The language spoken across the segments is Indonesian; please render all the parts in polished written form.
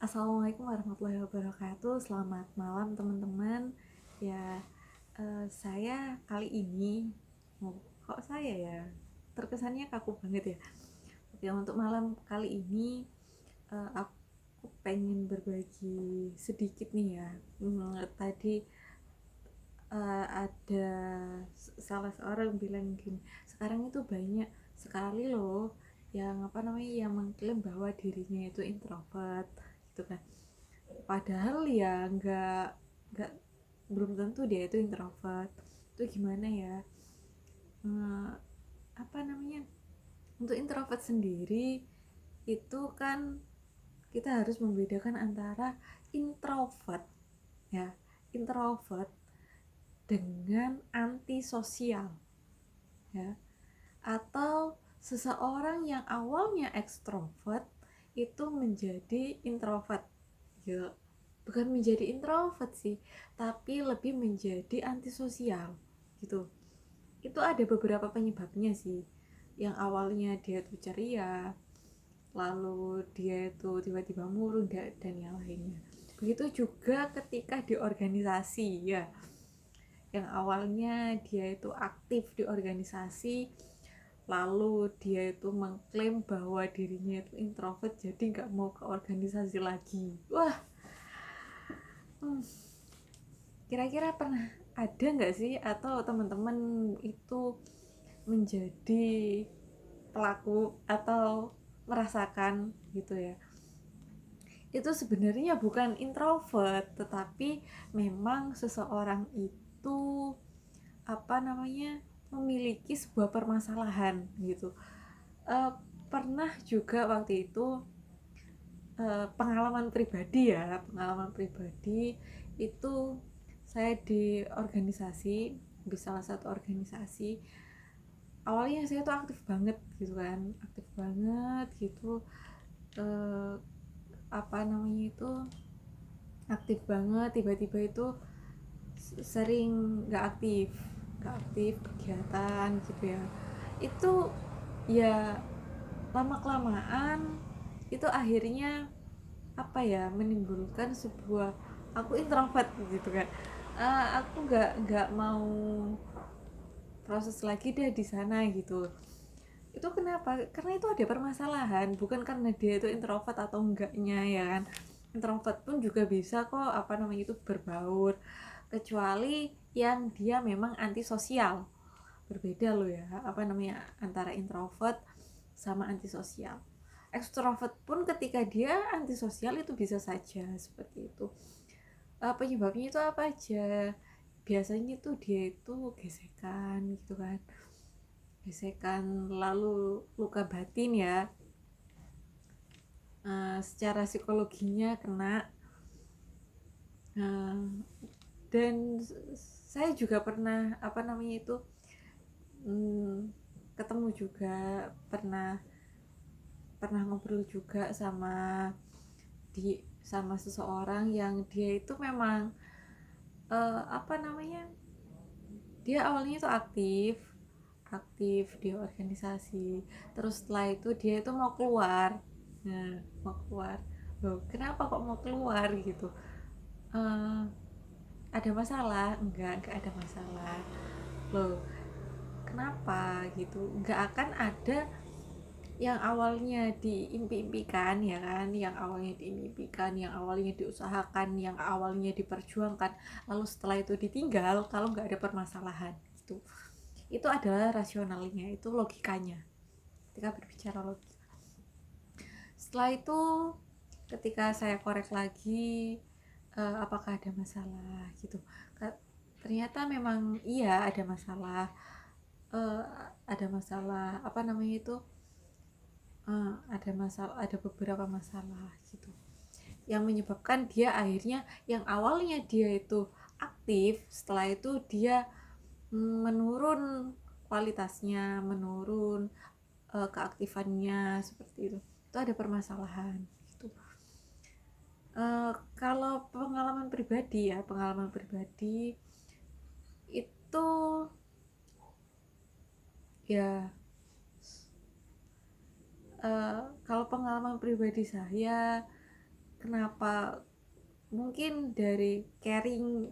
Assalamualaikum warahmatullahi wabarakatuh. Selamat malam teman-teman. Ya, saya kali ini, kok saya ya, terkesannya kaku banget ya. Oke, untuk malam kali ini aku pengen berbagi sedikit nih ya. Tadi ada salah seorang bilang gini, sekarang itu banyak sekali loh yang yang mengklaim bahwa dirinya itu introvert gitu kan. Padahal ya nggak belum tentu dia itu introvert. Itu gimana ya, hmm, apa namanya untuk introvert sendiri itu kan kita harus membedakan antara introvert ya, introvert dengan antisosial ya, atau seseorang yang awalnya ekstrovert itu menjadi introvert ya, bukan menjadi introvert sih, tapi lebih menjadi antisosial gitu. Itu ada beberapa penyebabnya sih. Yang awalnya dia tuh ceria, lalu dia itu tiba-tiba murung dan yang lainnya. Begitu juga ketika di organisasi ya, yang awalnya dia itu aktif di organisasi, lalu dia itu mengklaim bahwa dirinya itu introvert jadi nggak mau ke organisasi lagi. Wah, kira-kira pernah ada nggak sih, atau teman-teman itu menjadi pelaku atau merasakan gitu ya, itu sebenarnya bukan introvert tetapi memang seseorang itu memiliki sebuah permasalahan gitu. uh, Pernah juga waktu itu, pengalaman pribadi itu saya di organisasi, di salah satu organisasi. Awalnya saya tuh aktif banget gitu kan, aktif banget gitu, eh, itu aktif banget, tiba-tiba itu sering nggak aktif kegiatan gitu ya. Itu ya lama kelamaan itu akhirnya menimbulkan sebuah aku introvert gitu kan. Aku nggak mau proses lagi deh di sana gitu. Itu kenapa? Karena itu ada permasalahan, bukan karena dia itu introvert atau enggaknya ya kan. Introvert pun juga bisa kok itu berbaur, kecuali yang dia memang antisosial. Berbeda loh ya, antara introvert sama antisosial. Ekstrovert pun ketika dia antisosial itu bisa saja seperti itu. Penyebabnya itu apa aja? Biasanya tuh dia itu gesekan gitu kan, gesekan, lalu luka batin ya, secara psikologinya kena. uh, dan saya juga pernah ketemu juga, pernah pernah ngobrol juga sama seseorang yang dia itu memang, uh, apa namanya dia awalnya itu aktif aktif di organisasi, terus setelah itu dia itu mau keluar. Nah, mau keluar, loh kenapa kok mau keluar gitu. Eh, ada masalah? Enggak ada masalah. Loh, kenapa gitu? Enggak akan ada yang awalnya diimpi-impikan ya kan, yang awalnya diimpikan, yang awalnya diusahakan, yang awalnya diperjuangkan, lalu setelah itu ditinggal kalau nggak ada permasalahan gitu. Itu adalah rasionalnya, itu logikanya ketika berbicara logika. Setelah itu ketika saya korek lagi, apakah ada masalah gitu, ternyata memang iya ada masalah. eh, ada masalah ada beberapa masalah gitu yang menyebabkan dia akhirnya, yang awalnya dia itu aktif, setelah itu dia menurun kualitasnya, menurun keaktifannya seperti itu ada permasalahan gitu. Kalau pengalaman pribadi itu ya, kalau pengalaman pribadi saya kenapa, mungkin dari caring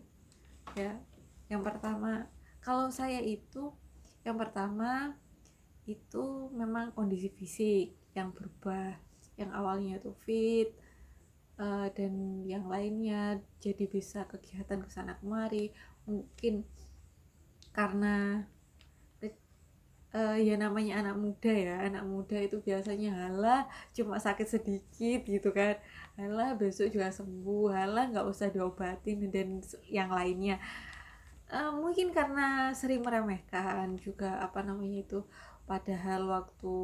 ya. Yang pertama, kalau saya itu yang pertama itu memang kondisi fisik yang berubah, yang awalnya itu fit, dan yang lainnya jadi bisa kegiatan kesana kemari. Mungkin karena ya namanya anak muda ya, anak muda itu biasanya halah cuma sakit sedikit gitu kan, halah besok juga sembuh, halah nggak usah diobatin dan yang lainnya. Mungkin karena sering meremehkan juga apa namanya itu, padahal waktu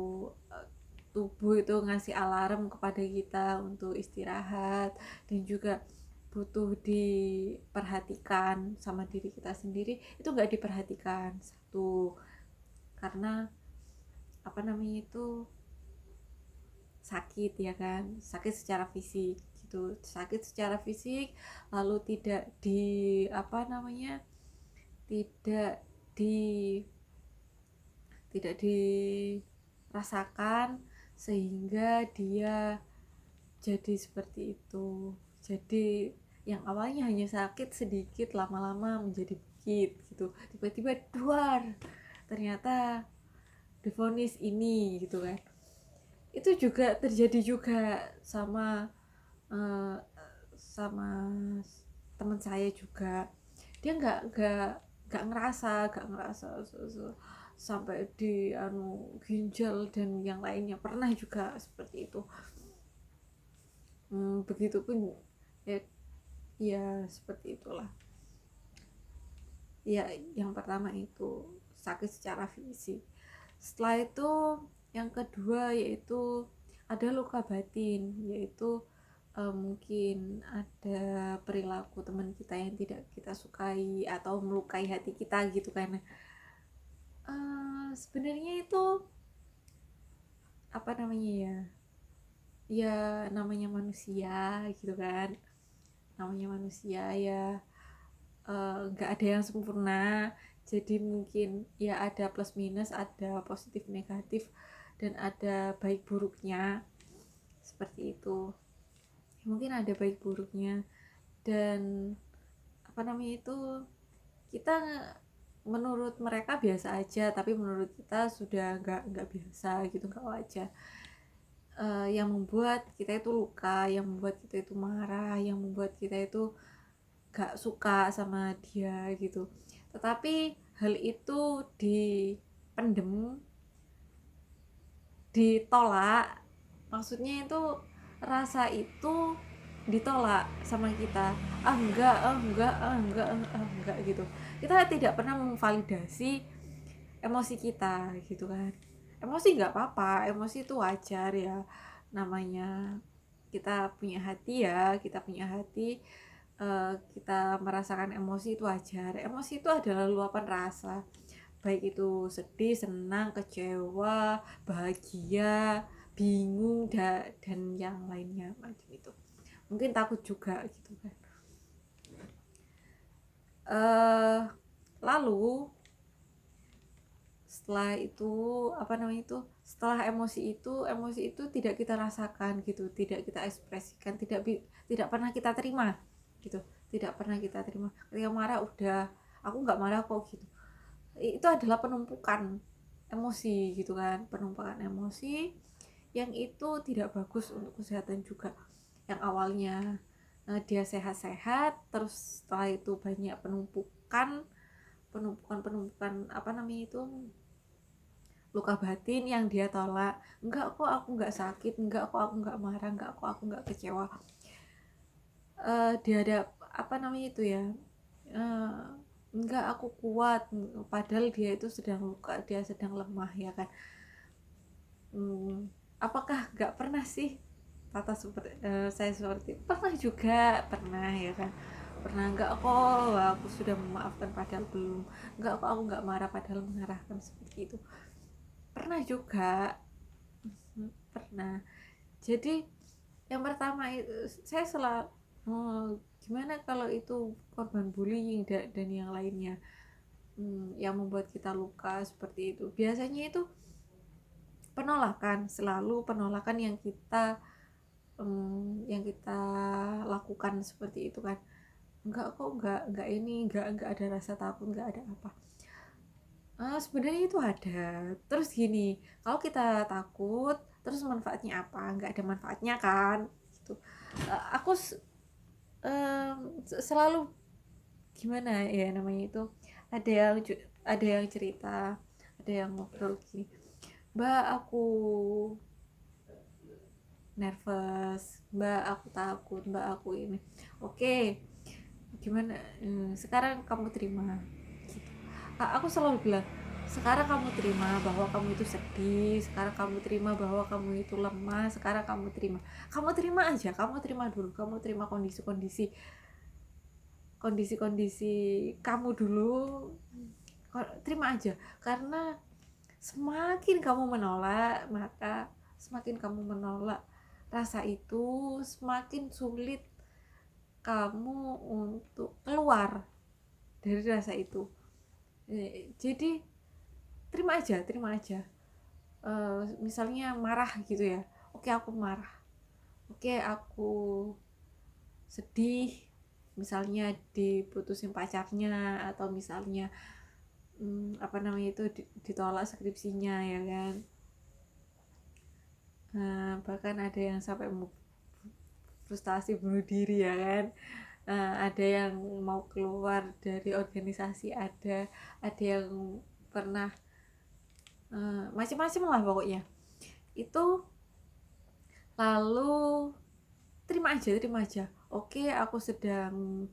tubuh itu ngasih alarm kepada kita untuk istirahat dan juga butuh diperhatikan sama diri kita sendiri, itu nggak diperhatikan. Satu, karena apa namanya itu, sakit ya kan, sakit secara fisik gitu, sakit secara fisik, lalu tidak di apa namanya, tidak di tidak dirasakan, sehingga dia jadi seperti itu. Jadi yang awalnya hanya sakit sedikit lama-lama menjadi bukit gitu, tiba-tiba duar ternyata divonis ini gitu kan. Itu juga terjadi juga sama uh, sama teman saya juga. Dia nggak ngerasa sampai di ginjal dan yang lainnya, pernah juga seperti itu. Begitupun ya, ya seperti itulah ya. Yang pertama itu sakit secara fisik. Setelah itu yang kedua yaitu ada luka batin, yaitu mungkin ada perilaku teman kita yang tidak kita sukai atau melukai hati kita gitu kan. Sebenarnya itu apa namanya ya, ya namanya manusia gitu kan, namanya manusia ya, nggak ada yang sempurna. Jadi mungkin ya ada plus minus, ada positif negatif, dan ada baik buruknya seperti itu. Mungkin ada baik buruknya, dan apa namanya itu, kita menurut mereka biasa aja, tapi menurut kita sudah nggak biasa gitu, nggak wajar. Yang membuat kita itu luka, yang membuat kita itu marah, yang membuat kita itu gak suka sama dia gitu. Tetapi hal itu dipendem, ditolak, maksudnya itu rasa itu ditolak sama kita. Enggak, enggak, enggak, enggak gitu. Kita tidak pernah memvalidasi emosi kita gitu kan. Emosi nggak apa-apa, emosi itu wajar ya, namanya kita punya hati ya, kita punya hati. Kita merasakan emosi itu wajar. Emosi itu adalah luapan rasa, baik itu sedih, senang, kecewa, bahagia, bingung, dan yang lainnya macam itu. Mungkin takut juga gitu kan. Lalu setelah itu apa namanya itu, setelah emosi itu tidak kita rasakan gitu, tidak kita ekspresikan, tidak pernah kita terima gitu, tidak pernah kita terima. Ketika marah udah, aku nggak marah kok gitu, itu adalah penumpukan emosi gitu kan, penumpukan emosi yang itu tidak bagus untuk kesehatan juga. Yang awalnya dia sehat-sehat, terus setelah itu banyak penumpukan apa namanya itu, luka batin yang dia tolak. Enggak kok aku nggak sakit, enggak kok aku nggak marah, enggak kok aku nggak kecewa. Dia ada apa namanya itu ya, enggak aku kuat, padahal dia itu sedang luka, dia sedang lemah ya kan. Apakah nggak pernah sih kata seperti saya seperti pernah juga, pernah ya kan, pernah. Enggak kok aku sudah memaafkan padahal belum, enggak kok aku nggak marah padahal mengarahkan, seperti itu pernah juga. Pernah. Jadi yang pertama itu saya selalu, gimana kalau itu korban bullying dan yang lainnya, yang membuat kita luka seperti itu. Biasanya itu penolakan, selalu penolakan yang kita yang kita lakukan seperti itu kan. Enggak kok, enggak ini, enggak ada rasa takut, enggak ada apa. Sebenarnya itu ada. Terus gini, kalau kita takut terus manfaatnya apa? Enggak ada manfaatnya kan gitu. Aku selalu gimana ya namanya itu, ada yang cerita, ada yang ngobrol gini, mbak aku nervous, mbak aku takut, mbak aku ini. Oke, gimana, sekarang kamu terima gitu. Aku selalu bilang, sekarang kamu terima bahwa kamu itu sedih, sekarang kamu terima bahwa kamu itu lemah, sekarang kamu terima aja, kamu terima dulu, kamu terima kondisi kamu dulu, terima aja. Karena semakin kamu menolak, maka semakin kamu menolak rasa itu, semakin sulit kamu untuk keluar dari rasa itu. Jadi terima aja, misalnya marah gitu ya, oke aku marah, oke aku sedih, misalnya diputusin pacarnya, atau misalnya apa namanya itu, ditolak skripsinya ya kan. Bahkan ada yang sampai frustasi bunuh diri ya kan. Ada yang mau keluar dari organisasi, ada yang pernah macam-macam lah pokoknya itu. Lalu terima aja, oke aku sedang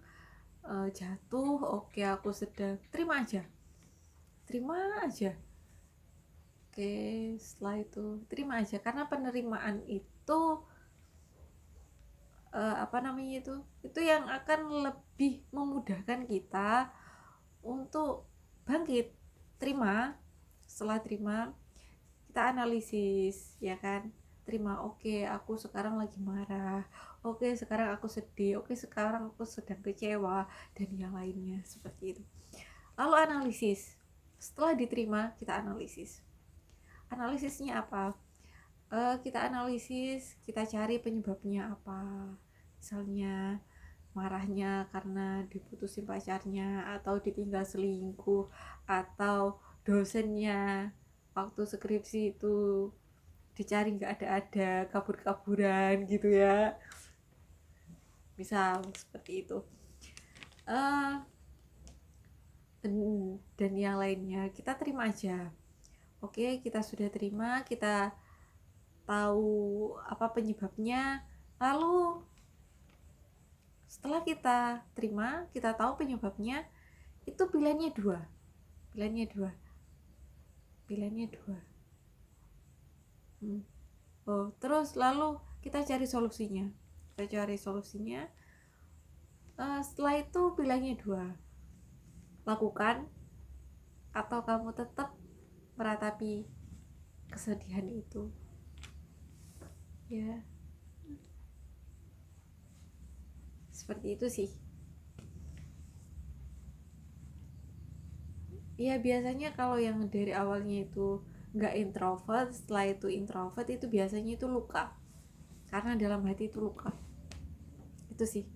jatuh, oke aku sedang, terima aja. Oke, setelah itu terima aja, karena penerimaan itu apa namanya itu yang akan lebih memudahkan kita untuk bangkit. Setelah terima, kita analisis ya kan. Terima, oke aku sekarang lagi marah, oke sekarang aku sedih, oke sekarang aku sedang kecewa, dan yang lainnya seperti itu. Lalu analisis. Setelah diterima, kita analisisnya apa? Kita analisis, kita cari penyebabnya apa. Misalnya marahnya karena diputusin pacarnya, atau ditinggal selingkuh, atau dosennya waktu skripsi itu dicari nggak ada, kabur-kaburan gitu ya, misal seperti itu. Dan yang lainnya kita terima aja. Oke, kita sudah terima, kita tahu apa penyebabnya. Lalu setelah kita terima, kita tahu penyebabnya, itu pilihannya dua. Terus lalu kita cari solusinya. Setelah itu pilihannya dua, lakukan atau kamu tetap meratapi kesedihan itu ya. Seperti itu sih ya. Biasanya kalau yang dari awalnya itu nggak introvert, setelah itu introvert, itu biasanya itu luka, karena dalam hati itu luka. Itu sih